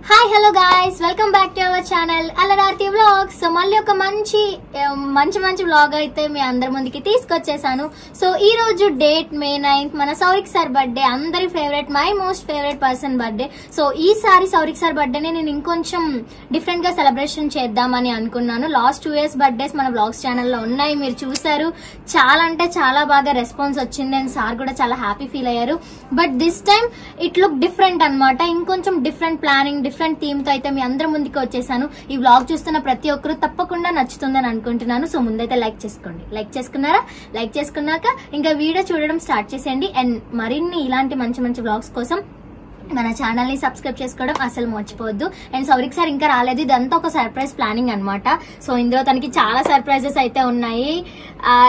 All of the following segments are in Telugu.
Hi hello guys, welcome back to our channel అల్లరార్తి వ్లాగ్స్. సో మళ్ళీ ఒక మంచి వ్లాగ్ అయితే మీ అందరి ముందుకి తీసుకొచ్చేసాను. సో ఈ రోజు డేట్ May 9th, మన సౌరిక్ సార్ బర్త్డే. అందరి favourite, my most favourite person birthday. So ఈసారి సౌరిక్ సార్ బర్త్డేని నేను ఇంకొంచెం డిఫరెంట్ గా సెలబ్రేషన్ చేద్దామని అనుకున్నాను. లాస్ట్ 2 years బర్త్డేస్ మన వ్లాగ్స్ ఛానల్లో ఉన్నాయి, మీరు చూసారు. చాలా అంటే చాలా బాగా రెస్పాన్స్ వచ్చింది అండ్ సార్ కూడా చాలా హ్యాపీ ఫీల్ అయ్యారు. But this time it look different అనమాట. ఇంకొంచెం డిఫరెంట్ ప్లానింగ్, డిఫరెంట్ థీమ్ తో అయితే మీ అందరి ముందుకు వచ్చేసాను. ఈ వ్లాగ్ చూస్తున్న ప్రతి ఒక్కరు తప్పకుండా నచ్చుతుందని అనుకుంటున్నాను. సో ముందైతే లైక్ చేసుకోండి. లైక్ చేసుకున్నారా? లైక్ చేసుకున్నాక ఇంకా వీడియో చూడడం స్టార్ట్ చేసేయండి. అండ్ మరిన్ని ఇలాంటి మంచి వ్లాగ్స్ కోసం మన ఛానల్ ని సబ్స్క్రైబ్ చేసుకోవడం అసలు మర్చిపోవద్దు. అండ్ సౌరిక్ సార్ ఇంకా రాలేదు, ఇదంతా ఒక సర్ప్రైజ్ ప్లానింగ్ అనమాట. సో ఇందులో తనకి చాలా సర్ప్రైజెస్ అయితే ఉన్నాయి.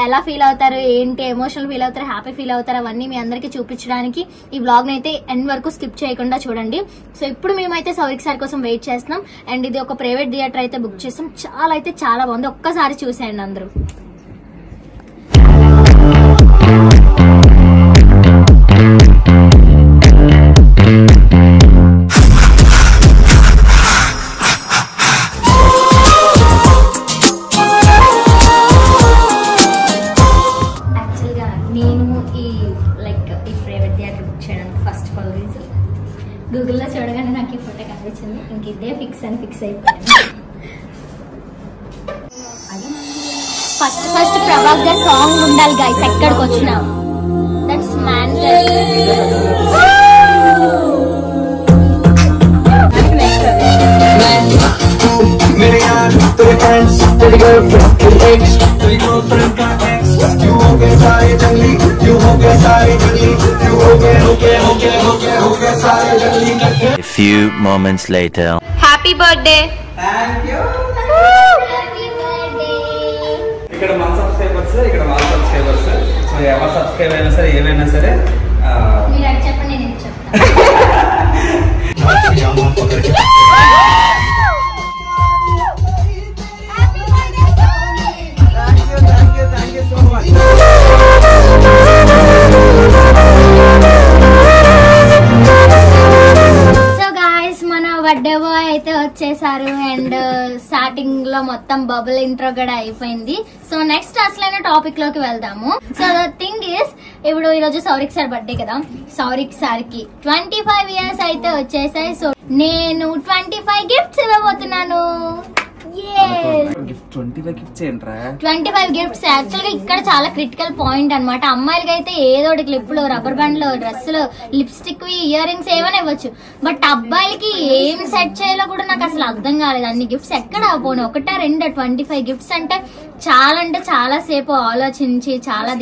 ఎలా ఫీల్ అవుతారు, ఏంటి, ఎమోషనల్ ఫీల్ అవుతారు, హ్యాపీ ఫీల్ అవుతారు, అవన్నీ మీ అందరికి చూపించడానికి ఈ వ్లాగ్ అయితే ఎండ్ వరకు స్కిప్ చేయకుండా చూడండి. సో ఇప్పుడు మేమైతే సౌరిక్ సార్ కోసం వెయిట్ చేస్తున్నాం. అండ్ ఇది ఒక ప్రైవేట్ థియేటర్ అయితే బుక్ చేస్తాం. చాలా బాగుంది, ఒక్కసారి చూసేయండి అందరూ. గూగుల్లో చూడగానే నాకు ఈ ఫోటో కనిపించింది, ఇంక ఇదే ఫిక్స్ అయిపోయింది. ఫస్ట్ ప్రభాస్ గారి సాంగ్ ఉండాలి గైస్ ఎక్కడికి వచ్చినా. దట్స్ मेरे यार तेरे फ्रेंड्स तेरी गर्लफ्रेंड तेरी एक्स तेरी गर्लफ्रेंड का एक्स यू हो गए सारे जंगली यू हो गए सारे जंगली यू हो गए सारे जंगली. A few moments later. Happy birthday. Thank you. Happy birthday. ఇక్కడ మన సబ్స్క్రైబర్స్, ఇక్కడ వాళ్ళ సబ్స్క్రైబర్స్. సో ఎవరు సబ్స్క్రైబ్ అయినా సరే, ఏమైనా సరే మీరు అది చెప్పండి, నేను ఇది చెప్తాను. Thank you so much. Birthday boy అయితే వచ్చేసారు. అండ్ స్టార్టింగ్ లో మొత్తం బబుల్ ఇంట్రో కూడా అయిపోయింది. సో నెక్స్ట్ అసలైన టాపిక్ లోకి వెళ్దాము. సో ద థింగ్ ఈస్, ఇప్పుడు ఈ రోజు సౌరిక్ సార్ బర్త్డే కదా. సౌరిక్ సార్ కి 25 years అయితే వచ్చేసాయి. సో నేను 25 గిఫ్ట్స్ ఇవ్వబోతున్నాను. 25 గిఫ్ట్స్. యాక్చువల్ గా ఇక్కడ చాలా క్రిటికల్ పాయింట్ అనమాట. అమ్మాయిలకి అయితే ఏదో క్లిప్లు, రబ్బర్ బ్యాండ్లు, డ్రెస్సులు, లిప్స్టిక్, ఇయర్ రింగ్స్ ఏమైనా ఇవ్వచ్చు. బట్ అబ్బాయిలకి ఏం సెట్ చేయాలో కూడా నాకు అసలు అర్థం కాలేదు. అన్ని గిఫ్ట్స్ ఎక్కడ పోను, 25 గిఫ్ట్స్ అంటే చాలా సేపు ఆలోచించి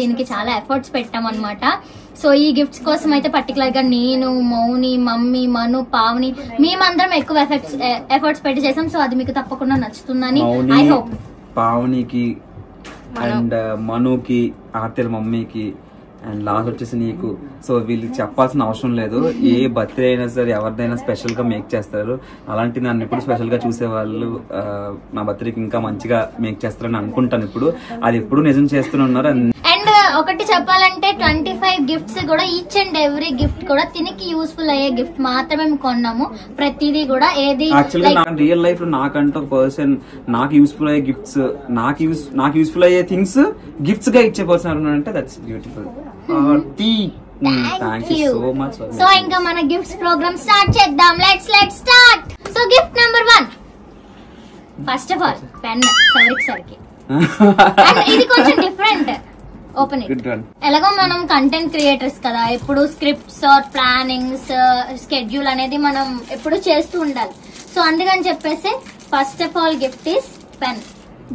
దీనికి చాలా ఎఫర్ట్స్ పెట్టామన్నమాట. సో ఈ గిఫ్ట్స్ కోసం అయితే పర్టికులర్ గా నేను, మౌని, మమ్మీ, మను, పావని మేమందరం ఎక్కువ ఎఫర్ట్స్ పెట్టి చేసాం. సో అది మీకు తప్పకుండా నచ్చుతుందని ఐ హోప్. పావనికి అండ్ మనుకి, ఆర్తెల మమ్మీకి అండ్ లాస్ట్ వచ్చేసి నీకు. సో వీళ్ళకి చెప్పాల్సిన అవసరం లేదు. ఏ బర్త్డే అయినా సరే ఎవరిదైనా స్పెషల్ గా మేక్ చేస్తారు. అలాంటి నన్ను ఎప్పుడు స్పెషల్ గా చూసేవాళ్ళు నా బర్త్డేకి ఇంకా మంచిగా మేక్ చేస్తారని అనుకుంటాను. ఇప్పుడు అది ఎప్పుడు నిజం చేస్తున్నారు. అండ్ ఒకటి చెప్పాలంటే 25 గిఫ్ట్స్ కూడా, ఈచ్ అండ్ ఎవ్రీ గిఫ్ట్ కూడా తినికి యూస్ఫుల్ అయ్యే గిఫ్ట్ మాత్రమే కొన్నాము. ప్రతిదీ కూడా ఏది యాక్చువల్గా రియల్ లైఫ్ లో నాకంటూ ఒక పర్సన్ నాకు యూస్ఫుల్ అయ్యే గిఫ్ట్స్, నాకు యూస్ఫుల్ అయ్యే థింగ్స్ గిఫ్ట్స్ గా ఇచ్చే పర్సన్ అంటే that's beautiful. Thank you so much. So ఇంకా మన గిఫ్ట్స్ ప్రోగ్రామ్ స్టార్ట్ చేద్దాం. Let's start. So gift number 1, first of all pen Saurik sir కి. ఇది కొంచెం డిఫరెంట్. ఓపెనింగ్. ఎలాగో మనం కంటెంట్ క్రియేటర్స్ కదా, ఎప్పుడు స్క్రిప్ట్స్ ఆర్ ప్లానింగ్స్, స్కెడ్యూల్ అనేది మనం ఎప్పుడు చేస్తూ ఉండాలి. సో అందుకని చెప్పేసి first of all gift is pen,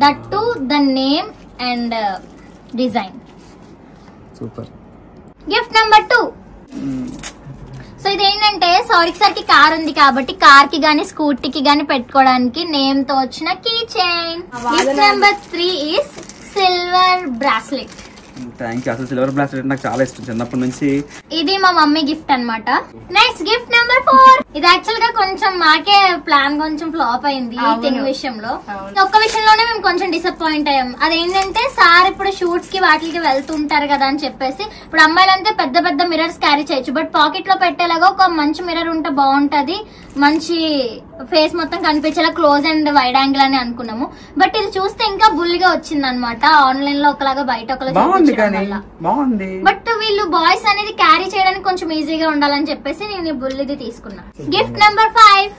that to the name and design. Super. Gift number 2. So ఇదేంటంటే సౌరిక్ సార్ కి కార్ ఉంది కాబట్టి కార్ కి గానీ స్కూటీకి గానీ పెట్టుకోవడానికి నేమ్ తో వచ్చిన key chain. Gift number 3 is silver bracelet. Thank you. అసలు సిల్వర్ బ్రాస్లెట్ నాకు చాలా ఇష్టం చిన్నప్పటి నుంచి. ఇది మా మమ్మీ గిఫ్ట్ అన్నమాట. Next gift number 4. ఇది యాక్చువల్ గా కొంచెం మాకే ప్లాన్ కొంచెం ఫ్లాప్ అయింది థింగ్ విషయంలో. ఒక్క విషయంలోనే మేము కొంచెం డిసప్పాయింట్ అయ్యాం. అదేంటంటే సార్ ఇప్పుడు షూట్స్ కి వాటికి వెళ్తుంటారు కదా అని చెప్పేసి, ఇప్పుడు అమ్మాయిలంటే పెద్ద పెద్ద మిర్రర్స్ క్యారీ చేయొచ్చు, బట్ పాకెట్ లో పెట్టేలాగా ఒక మంచి మిర్రర్ ఉంటే బాగుంటది, మంచి ఫేస్ మొత్తం కనిపించేలా క్లోజ్ అండ్ వైడ్ యాంగిల్ అని అనుకున్నాము. బట్ ఇది చూస్తే ఇంకా బుల్లిగా వచ్చింది అనమాట. ఆన్లైన్ లో ఒకలాగా బయట ఒకలాగా. బట్ వీళ్ళు బాయ్స్ అనేది క్యారీ చేయడానికి కొంచెం ఈజీగా ఉండాలని చెప్పేసి నేను బుల్లిది తీసుకున్నా. Gift number 5.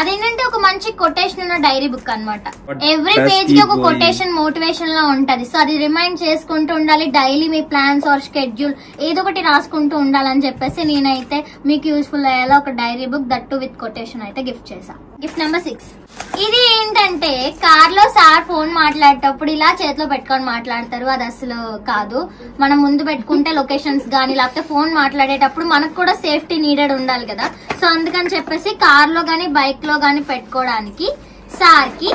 అదేంటంటే ఒక మంచి కొటేషన్ ఉన్న డైరీ బుక్ అన్నమాట. ఎవ్రీ పేజ్ కి ఒక కొటేషన్ మోటివేషన్ లా ఉంటది. సో అది రిమైండ్ చేసుకుంటూ ఉండాలి. డైలీ మీ ప్లాన్స్ ఆర్ షెడ్యూల్ ఏదో ఒకటి రాసుకుంటూ ఉండాలని చెప్పేసి నేనైతే మీకు యూస్ఫుల్ అయ్యేలా ఒక dairy book that with quotation అయితే గిఫ్ట్ చేశా. Gift number 6. ఇది ఏంటంటే కార్ లో సార్ ఫోన్ మాట్లాడేటప్పుడు ఇలా చేతిలో పెట్టుకొని మాట్లాడతారు. అది అసలు కాదు. మనం ముందు పెట్టుకుంటే లొకేషన్స్ గానీ లేకపోతే ఫోన్ మాట్లాడేటప్పుడు మనకు కూడా సేఫ్టీ నీడెడ్ ఉండాలి కదా. సో అందుకని చెప్పేసి కార్ లో గానీ బైక్ లో గానీ పెట్టుకోవడానికి సార్ కి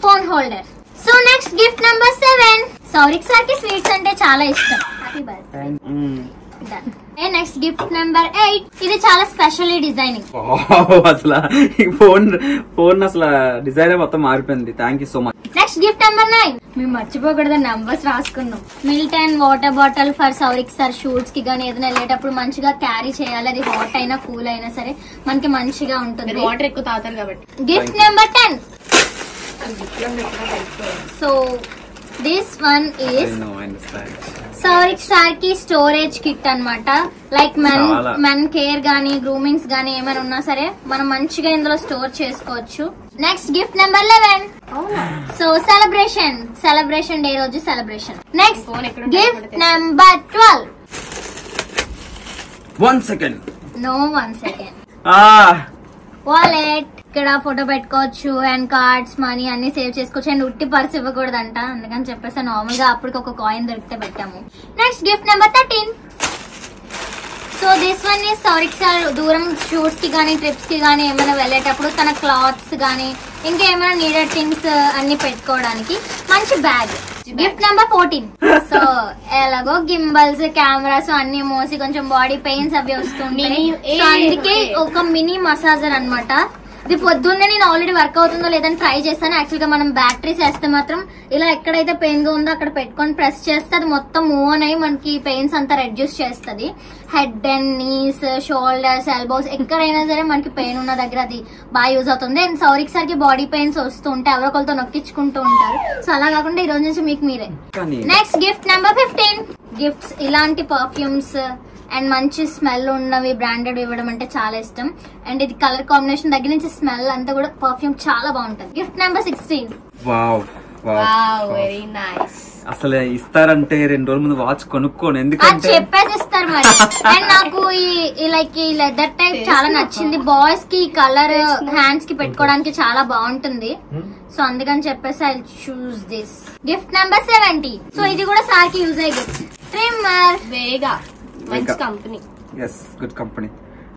phone holder. So next gift number 7. Saurik sir కి స్వీట్స్ అంటే చాలా ఇష్టం. Happy birthday. Next gift number 8. ఇది చాలా స్పెషల్లీ డిజైనింగ్. అసలు ఫోన్ అసలు డిజైన్ మొత్తం మారిపోయింది. Thank you so much. Next gift number 9. మేము మర్చిపోకూడదు నంబర్స్ రాసుకున్నాం. Milton water bottle for Saurik sir shoots కి గానీ ఏదైనా వెళ్ళేటప్పుడు మంచిగా క్యారీ చేయాలి. అది హాట్ అయినా కూల్ అయినా సరే మనకి మంచిగా ఉంటుంది. వాటర్ ఎక్కువ తాగుతారు కాబట్టి. Gift number 10. So this one is సౌరిక్ సార్ కి స్టోరేజ్ కిట్ అన్నమాట. లైక్ మెన్ కేర్ గానీ గ్రూమింగ్స్ గానీ ఏమైనా ఉన్నా సరే మనం మంచిగా ఇందులో స్టోర్ చేసుకోవచ్చు. Next gift number 11. So celebration day రోజు celebration. Next gift number 12. 1 second. No 1 second. Wallet. ఇక్కడ ఫోటో పెట్టుకోవచ్చు అండ్ కార్డ్స్ మనీ అన్ని సేవ్ చేసుకోవచ్చు. అండ్ ఉట్టి పర్స్ ఇవ్వకూడదంట, అందుకని చెప్పేసి నార్మల్ గా అప్పటికి ఒక కాయిన్ దొరికితే పెట్టాము. Next gift number 13. So this one is సౌరిక్ సార్ దూరం షూట్స్ కి గానీ ట్రిప్స్ కి గానీ ఏమైనా వెళ్ళేటప్పుడు తన క్లాత్స్ గానీ ఇంకా ఏమైనా నీడెడ్ థింగ్స్ అన్ని పెట్టుకోవడానికి మంచి బ్యాగ్. Gift number 14. సో ఎలాగో గింబల్స్ కెమెరాస్ అన్ని మోసి కొంచెం బాడీ పెయిన్స్ అవి వస్తుంటాయి. సో అందుకే ఒక మినీ మసాజర్ అన్నమాట. ఇది పొద్దున్నే నేను ఆల్రెడీ వర్క్ అవుతుందో లేదని ట్రై చేస్తాను. యాక్చువల్ గా మనం బ్యాటరీస్ వేస్తే మాత్రం ఇలా ఎక్కడైతే పెయిన్ గా ఉందో అక్కడ పెట్టుకొని ప్రెస్ చేస్తే అది మొత్తం మూవ్ అని మనకి పెయిన్స్ అంతా రెడ్యూస్ చేస్తుంది. Head and knees, shoulders, elbows ఎక్కడైనా సరే మనకి పెయిన్ ఉన్న దగ్గర అది బాగా యూజ్ అవుతుంది. అండ్ సౌరిక్ సార్ కి బాడీ పెయిన్స్ వస్తూ ఉంటాయి, ఎవరో ఒకరితో నొక్కించుకుంటూ ఉంటారు. సో అలా కాకుండా ఈ రోజు నుంచి మీకు మీరే. Next gift number 15. గిఫ్ట్స్ ఇలాంటి పర్ఫ్యూమ్స్ అండ్ మంచి స్మెల్ ఉన్నవి బ్రాండెడ్ ఇవ్వడం అంటే చాలా ఇష్టం. అండ్ ఇది కలర్ కాంబినేషన్ దగ్గర నుంచి స్మెల్ అంతా కూడా పర్ఫ్యూమ్ చాలా బాగుంటుంది. Gift number 16. Very nice. అసలు ఇస్తారంటే 2 రోజుల ముందు వాచ్ కొనుక్కోను, ఎందుకంటే చెప్పేసి ఇస్తారు మరి. అండ్ నాకు ఈ లైక్ ఈ లెదర్ టైప్ చాలా నచ్చింది. బాయ్స్ కి కలర్ హ్యాండ్స్ కి పెట్టుకోవడానికి చాలా బాగుంటుంది. సో అందుకని చెప్పేసి I choose this. Gift number 70. So ఇది కూడా సార్ కి యూజ్ అయ్యే గిఫ్ట్. ట్రిమ్మర్. వేగా మంచి company. yes good company.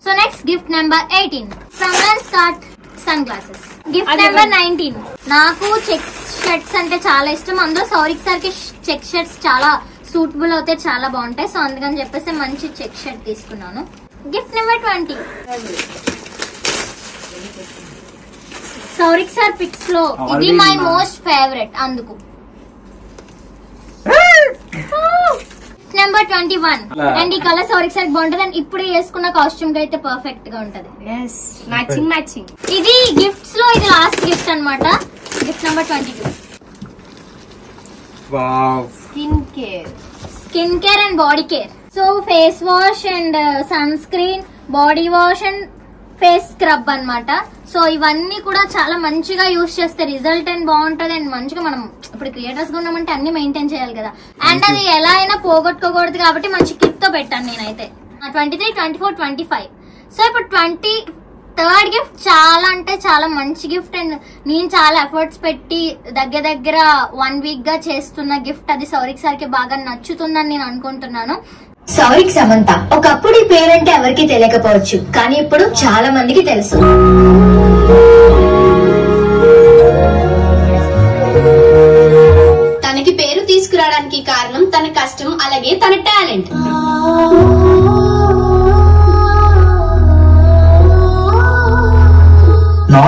So next gift number 18. From Lenskart sunglasses. Gift number 19. నాకు చెక్ షర్ట్స్ అంటే చాలా ఇష్టం. అందులో సౌరిక్ సార్ కి చెక్ షర్ట్స్ చాలా సూటబుల్ అవుతాయి, చాలా బాగుంటాయి. సో అందుకని చెప్పేసి మంచి చెక్ షర్ట్ తీసుకున్నాను. Gift number 20. Saurik sir pics లో ఇది మై మోస్ట్ ఫేవరెట్ అందుకు. నెంబర్ 21. అండ్ ఈ కలర్ సౌరిక్ సార్ బాగుంటది. అండ్ ఇప్పుడు వేసుకున్న కాస్ట్యూమ్ కి అయితే పర్ఫెక్ట్ గా ఉంటది. మ్యాచింగ్. ఇది గిఫ్ట్స్ లో ఇది లాస్ట్ గిఫ్ట్ అన్నమాట. Gift number 22. Skin care and body care. So face wash and sunscreen, body wash and face scrub అన్నమాట. సో ఇవన్నీ కూడా చాలా మంచిగా యూజ్ చేస్తే రిజల్ట్ అండ్ బాగుంటది. అండ్ మంచిగా మనం ఇప్పుడు క్రియేటర్స్ గా ఉన్నామంటే అన్ని మెయింటైన్ చేయాలి కదా. అండ్ అది ఎలా అయినా పోగొట్టుకోకూడదు కాబట్టి మంచి కిట్ తో పెట్టాను నేనైతే. 23, 24, 25. సో ఇప్పుడు 23rd గిఫ్ట్ చాలా అంటే చాలా మంచి గిఫ్ట్. అండ్ నేను చాలా ఎఫర్ట్స్ పెట్టి దగ్గర 1 వీక్ గా చేస్తున్న గిఫ్ట్. అది సౌరిక్ సార్ కి బాగా నచ్చుతుందని నేను అనుకుంటున్నాను. సౌరిక్ సమంత. ఒకప్పుడు ఈ పేరంటే ఎవరికి తెలియకపోవచ్చు, కానీ ఇప్పుడు చాలా మందికి తెలుసు. తనకి పేరు తీసుకురావడానికి కారణం తన కష్టం, అలాగే తన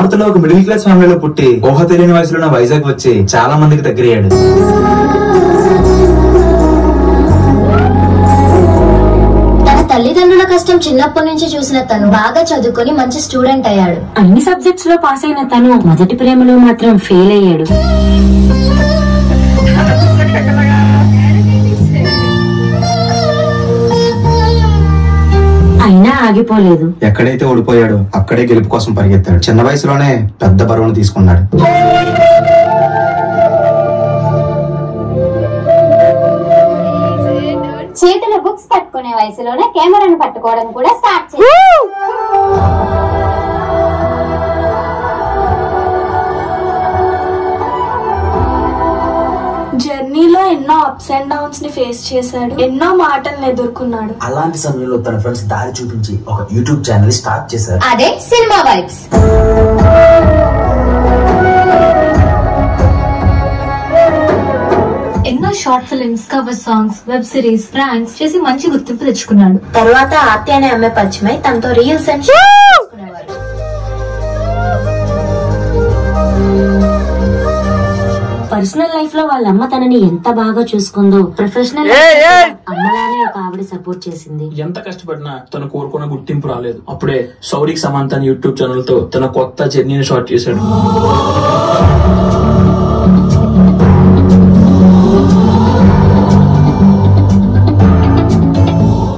నార్త్ లో ఒక మిడిల్ క్లాస్ ఫ్యామిలీలో పుట్టి ఊహ తెలియని వయసులో వైజాగ్ వచ్చి చాలా మందికి దగ్గరయ్యాడు. తల్లిదండ్రుల కష్టం చిన్నప్పటి నుంచి చూసిన తను బాగా చదువుకొని మంచి స్టూడెంట్ అయ్యాడు. అన్ని సబ్జెక్ట్స్ లో పాస్ అయిన తను మొదటి ప్రేమలో మాత్రం ఫెయిల్ అయ్యాడు. అయినా ఆగిపోలేదు. ఎక్కడైతే ఓడిపోయాడో అక్కడే గెలుపు కోసం పరిగెత్తాడు. చిన్న వయసులోనే పెద్ద బరువును తీసుకున్నాడు. చేతిలో బుక్స్ పట్టుకునే వయసులోనే కెమెరాను పట్టుకోవడం కూడా స్టార్ట్ చేశాడు. జర్నీలో ఎన్నో అప్స్ అండ్ డౌన్స్ ని ఫేస్ చేశాడు. ఎన్నో మాటలను ఎదుర్కొన్నాడు. అలాంటి సమయంలో తన ఫ్రెండ్స్ దారి చూపించి ఒక యూట్యూబ్ ఛానల్ స్టార్ట్ చేశారు. అదే సినిమా వైబ్స్. ఎన్నో short films, cover songs, web series, pranks చేసి మంచి గుర్తింపు తెచ్చుకున్నాడు. తర్వాత ఆర్తి అనే అమ్మాయి పరిచయమై తనతో రీల్స్ అండ్ పర్సనల్ లైఫ్ లో వాళ్ళ అమ్మ తనని ఎంత బాగా చూసుకుందో, ప్రొఫెషనల్ అమ్మలానే ఒక ఆవిడ సపోర్ట్ చేసింది. ఎంత కష్టపడినా తను కోరుకున్న గుర్తింపు రాలేదు. అప్పుడే సౌరిక్ సమంత యూట్యూబ్ ఛానల్ తో తన కొత్త జర్నీని స్టార్ట్ చేశాడు.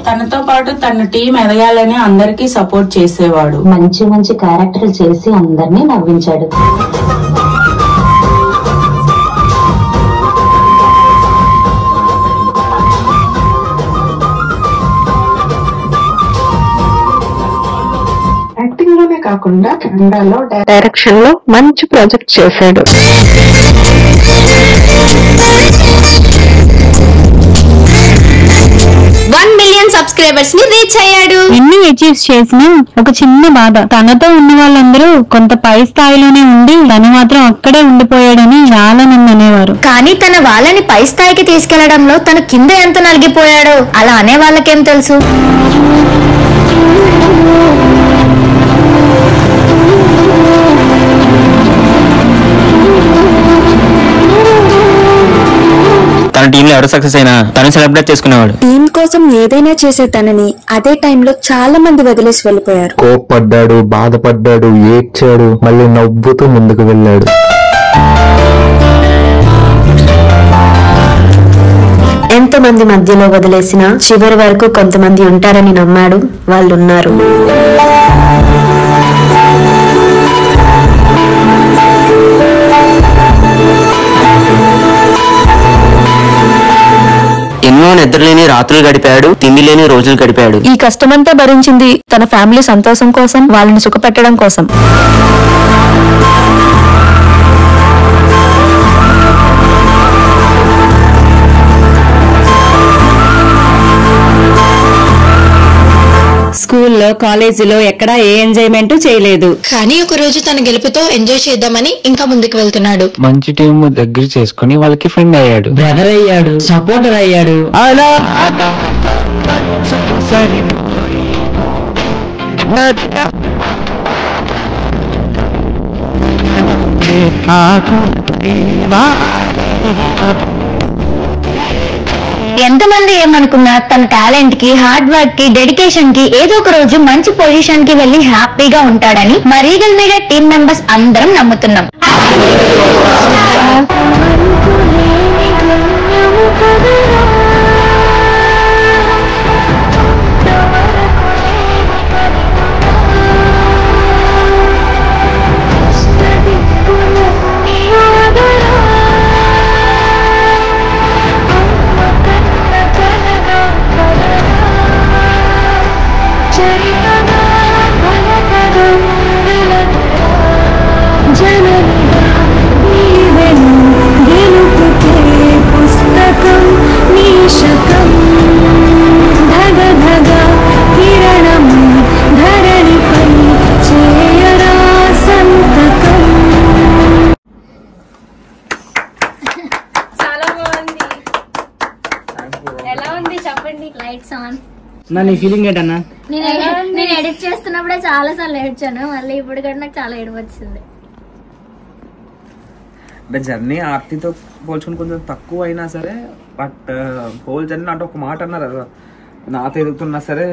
తనతో పాటు తన టీం ఎదగాలని అందరికీ సపోర్ట్ చేసేవాడు. మంచి మంచి క్యారెక్టర్లు చేసి అందరినీ నవ్వించాడు. యాక్టింగ్ లోనే కాకుండా కెనడాలో డైరెక్షన్ లో మంచి ప్రాజెక్ట్ చేశాడు. 1 మిలియన్ సబ్స్క్రైబర్స్ ని రీచ్ అయ్యాడు. ఎన్ని అచీవ్ చేసినా ఒక చిన్న బాధ, తనతో ఉన్న వాళ్ళందరూ కొంత పై స్థాయిలోనే ఉండి తను మాత్రం అక్కడే ఉండిపోయాడని చాలా మంది అనేవారు. కానీ తన వాళ్ళని పై స్థాయికి తీసుకెళ్లడంలో తను కింద ఎంత నలిగిపోయాడో అలా అనే వాళ్ళకేం తెలుసు. తన టీమ్ లో ఎవరు సక్సెస్ అయినా తను సెలబ్రేట్ చేసుకునేవాడు. టీం కోసం ఏదైనా చేసే తనని అదే టైంలో చాలా మంది వదిలేసి వెళ్ళిపోయారు. కోప్పడ్డాడు, బాధపడ్డాడు, ఏడ్చాడు, మళ్ళీ నవ్వుతూ ముందుకు వెళ్ళాడు. ఎంతమంది మధ్యలో వదిలేసినా చివరి వరకు కొంతమంది ఉంటారని నమ్మాడు. వాళ్ళున్నారు. ఎన్నో నిద్రలేని రాత్రులు గడిపాడు, తిండి లేని రోజులు గడిపాడు. ఈ కష్టమంతా భరించింది తన ఫ్యామిలీ సంతోషం కోసం, వాళ్ళని సుఖపెట్టడం కోసం. స్కూల్లో, కాలేజీలో ఎక్కడా ఏ ఎంజాయ్మెంట్ చేయలేదు. కానీ ఒక రోజు తన గెలుపుతో ఎంజాయ్ చేద్దామని ఇంకా ముందుకు వెళ్తున్నాడు. మంచి టీం దగ్గర చేసుకుని వాళ్ళకి ఫ్రెండ్ అయ్యాడు, బ్రదర్ అయ్యాడు, సపోర్టర్ అయ్యాడు. అలా ఎంతమంది ఏమనుకున్నా తన టాలెంట్ కి, హార్డ్ వర్క్ కి, డెడికేషన్ కి ఏదో ఒక రోజు మంచి పొజిషన్ కి వెళ్లి హ్యాపీగా ఉంటాడని మా రీగల్ మీడియా టీం మెంబర్స్ అందరం నమ్ముతున్నాం. నీ ఫీలింగ్ ఏంటన్నా? నేను ఎడిట్ చేస్తున్నప్పుడే చాలా సార్లు ఏడ్చాను, మళ్ళీ ఇప్పుడు కూడా నాకు చాలా ఏడుపు వచ్చింది. అంటే జర్నీ ఆర్తితో పోల్చుకుని కొంచెం తక్కువ అయినా సరే, బట్ హోల్ జర్నీ అంటే ఒక మాట అన్నారు కదా, నాతో ఎదుగుతున్నా సరే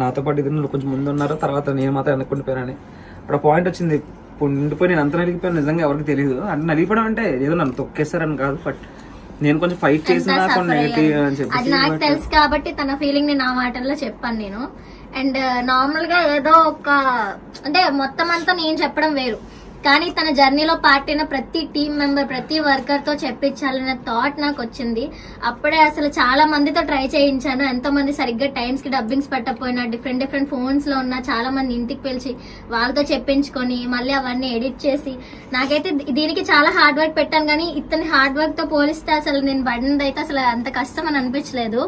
నాతో పాటు ఎదుగుతున్న కొంచెం ముందు ఉన్నారు, తర్వాత నేను మాత్రం అనుకుంటుపోయానని అక్కడ పాయింట్ వచ్చింది. ఇప్పుడు నిండిపోయి నేను అంత నలిగిపోయాను నిజంగా ఎవరికి తెలియదు. అంటే నలిగిపోవడం అంటే ఏదో నన్ను తొక్కేస్తారని కాదు, బట్ నేను కొంచెం ఫైట్ చేసిన కొన్ని అని చెప్పి అది నాకు తెలుసు కాబట్టి తన ఫీలింగ్ ని నా మాటల్లో చెప్పాను నేను. అండ్ నార్మల్ గా ఏదో ఒక అంటే మొత్తం అంతా నేను చెప్పడం వేరు, కానీ తన జర్నీలో పార్ట్ అయిన ప్రతి టీం మెంబర్ ప్రతి వర్కర్ తో చెప్పించాలనే థాట్ నాకు వచ్చింది. అప్పుడే అసలు చాలా మందితో ట్రై చేయించాను. ఎంతో మంది సరిగ్గా టైమ్స్ కి డబ్బింగ్స్ పెట్టకపోయినా డిఫరెంట్ ఫోన్స్ లో ఉన్న చాలా మంది ఇంటికి పిలిచి వాళ్ళతో చెప్పించుకొని మళ్ళీ అవన్నీ ఎడిట్ చేసి, నాకైతే దీనికి చాలా హార్డ్ వర్క్ పెట్టాను. కానీ ఇతని హార్డ్ వర్క్ తో పోలిస్తే అసలు నేను పడినది అయితే అసలు అంత కష్టం అని అనిపించలేదు.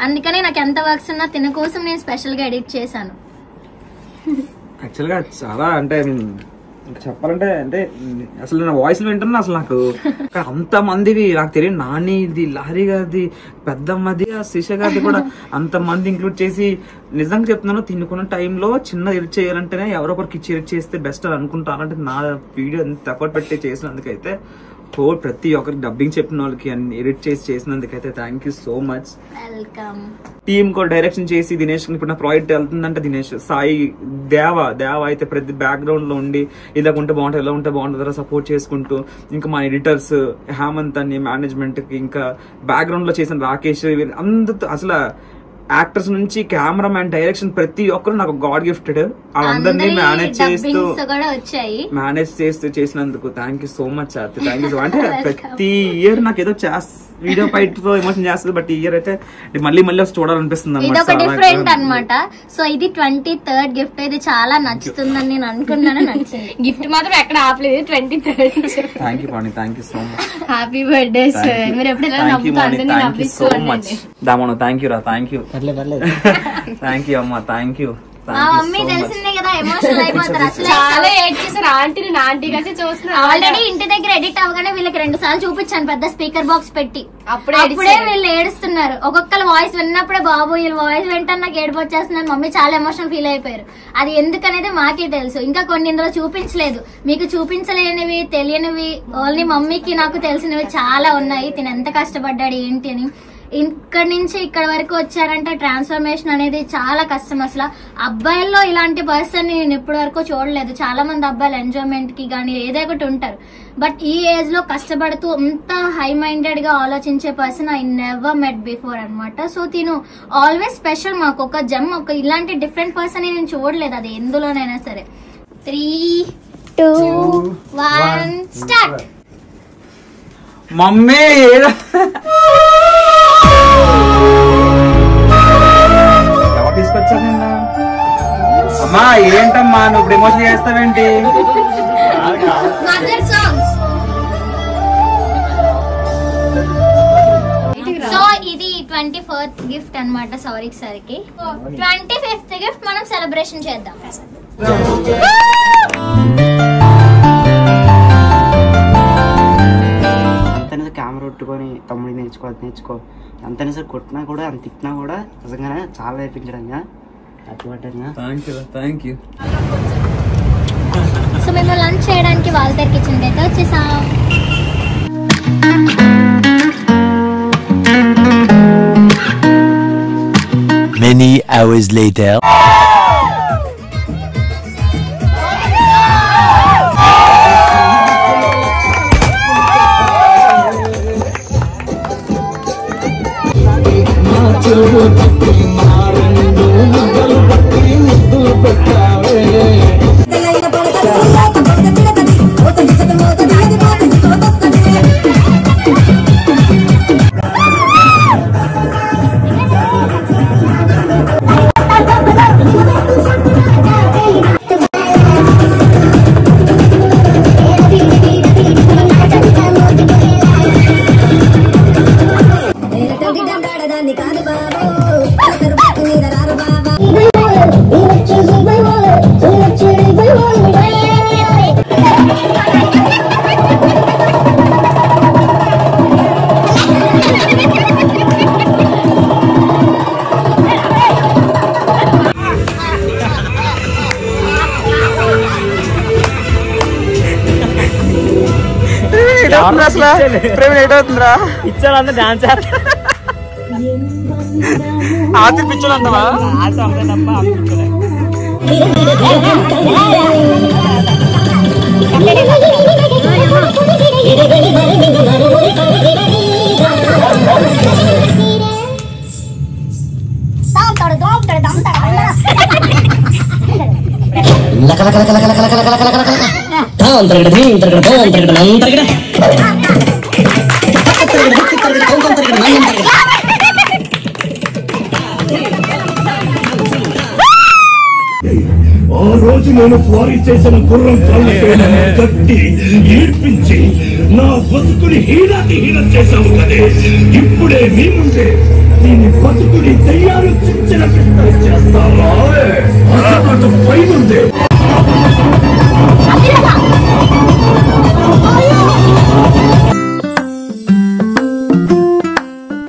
అందుకనే నాకు ఎంత వర్క్స్ ఉన్నా తిన కోసం నేను స్పెషల్ గా ఎడిట్ చేశాను. యాక్చువల్ గా చాలా అంటే ఇంకా చెప్పాలంటే అంటే అసలు నా వాయిస్ వింటున్నా అసలు నాకు అంత మందివి నాకు తెలియదు. నానిది, లహరి గారిది, పెద్దమ్మది, శిష గారిది కూడా అంత మంది ఇంక్లూడ్ చేసి నిజంగా చెప్తున్నాను. తినుకున్న టైంలో చిన్న ఎడిట్ చేయాలంటేనే ఎవరో ఒకరికి ఇచ్చి ఎడిట్ చేస్తే బెస్ట్ అని అనుకుంటాను. అంటే నా వీడియో ఎంత ఎఫర్ట్ పెట్టి చేసినందుకైతే ప్రతి ఒక్కరికి డబ్బింగ్ చెప్పిన వాళ్ళకి అన్ని ఎడిట్ చేసినందుకైతే thank you so much. Welcome. Team కూడా డైరెక్షన్ చేసి దినేష్ ఇప్పుడు నా ప్రాజెక్ట్ వెళ్తుందంటే దినేష్, సాయి, దేవ అయితే ప్రతి బ్యాక్గ్రౌండ్ లో ఉండి ఇలా ఉంటే బాగుంటుంది, ఇలా ఉంటే బాగుంటుంది సపోర్ట్ చేసుకుంటూ, ఇంకా మా ఎడిటర్స్ హేమంత్ అని మేనేజ్మెంట్ కి, ఇంకా బ్యాక్గ్రౌండ్ లో చేసిన రాకేష్, అందరితో అసలు యాక్టర్స్ నుంచి కెమెరామ్యాన్, డైరెక్షన్ ప్రతి ఒక్కరు నాకు గాడ్ గిఫ్టెడ్. వాళ్ళందరినీ మేనేజ్ చేస్తూ చేసినందుకు thank you so much Aarti. Thank you. అంటే ప్రతి ఇయర్ నాకు ఏదో వీడియో ఫైట్ తో ఎమోషన్ చేస్తుంది, బట్ ఈ ఇయర్ అయితే మళ్ళీ వచ్చి చూడాలనిపిస్తుంది అనమాట. సో ఇది 23rd గిఫ్ట్. ఇది చాలా నచ్చుతుందని నేను అనుకున్నాను. నచ్చింది. గిఫ్ట్ మాత్రం ఎక్కడ ఆపలేదు. 23rd. Thank you pani, thank you so much. Happy birthday sir. మీరు ఎప్పుడైనా దామను థ్యాంక్ యూ రా, థ్యాంక్ యూ, థ్యాంక్ యూ అమ్మా, థ్యాంక్ యూ. మా మమ్మీ తెలిసిందే కదా, ఎమోషనల్ అయిపోతారు. అసలు చాలా ఏడ్ చేశారు ఆంటీని. ఆంటీ కలిసి చూస్తున్నారు. ఆల్రెడీ ఇంటి దగ్గర ఎడిట్ అవగానే వీళ్ళకి 2 సార్లు చూపించాను పెద్ద స్పీకర్ బాక్స్ పెట్టి. అప్పుడే వీళ్ళు ఏడుస్తున్నారు. ఒక్కొక్కరు వాయిస్ విన్నప్పుడే బాబు వీళ్ళ వాయిస్ వింటాను నాకు ఏడుపు వచ్చేస్తున్నాను. మమ్మీ చాలా ఎమోషనల్ ఫీల్ అయిపోయారు. అది ఎందుకనేది మాకే తెలుసు. ఇంకా కొన్ని ఇందులో చూపించలేదు. మీకు చూపించలేనివి, తెలియనివి ఓన్లీ మమ్మీకి నాకు తెలిసినవి చాలా ఉన్నాయి. తిను ఎంత కష్టపడ్డాడు ఏంటి అని. ఇక్కడ నుంచి ఇక్కడ వరకు వచ్చారంటే ట్రాన్స్ఫర్మేషన్ అనేది చాలా కష్టం. అసలు అబ్బాయిల్లో ఇలాంటి పర్సన్ నేను ఇప్పటి వరకు చూడలేదు. చాలా మంది అబ్బాయిలు ఎంజాయ్మెంట్ కి గానీ ఏదో ఒకటి ఉంటారు, బట్ ఈ ఏజ్ లో కష్టపడుతూ అంత హై మైండెడ్ గా ఆలోచించే person I never met before అనమాట. సో తిను ఆల్వేస్ స్పెషల్. మాకు ఒక జమ్, ఒక ఇలాంటి డిఫరెంట్ పర్సన్ నేను చూడలేదు అది ఎందులోనైనా సరే. 3, 2, 1 స్టార్ట్. మమ్మీ ఎవరు తీసుకొచ్చారు నిన్న? అమ్మా ఏంటమ్మా నువ్వు ఇప్పుడు ఎమోషన్ చేస్తావేంటి? సో ఇది 24th గిఫ్ట్ అనమాట సౌరిక్ సార్ కి. 25th గిఫ్ట్ మనం సెలబ్రేషన్ చేద్దాం. కెమెరా పెట్టుకొని తమ్ముడిని నేర్చుకో అంతనే సార్ కొట్టినా కూడా అంత తిట్టినా కూడా నిజంగానే చాలా నేర్పించడంగా థ్యాంక్ యూ. సో మేము లంచ్ చేయడానికి వాల్తేర్ కిచెన్ అయితే వచ్చేసాం. Many hours later. అవుతుందిరా అసలు ప్రేమ లేట్ అవుతుందిరా ఇచ్చాలంతా డాన్స్ ఆర్తి పిచ్చోళ్ళు అంటావా ఆ రోజు నేను స్వారీ చేసిన గుర్రం కట్టి ఏడ్పించి నా బతుకుని హీనాకి హీనం చేశావు కదే. ఇప్పుడే మీ ముందే దీని బతుకుని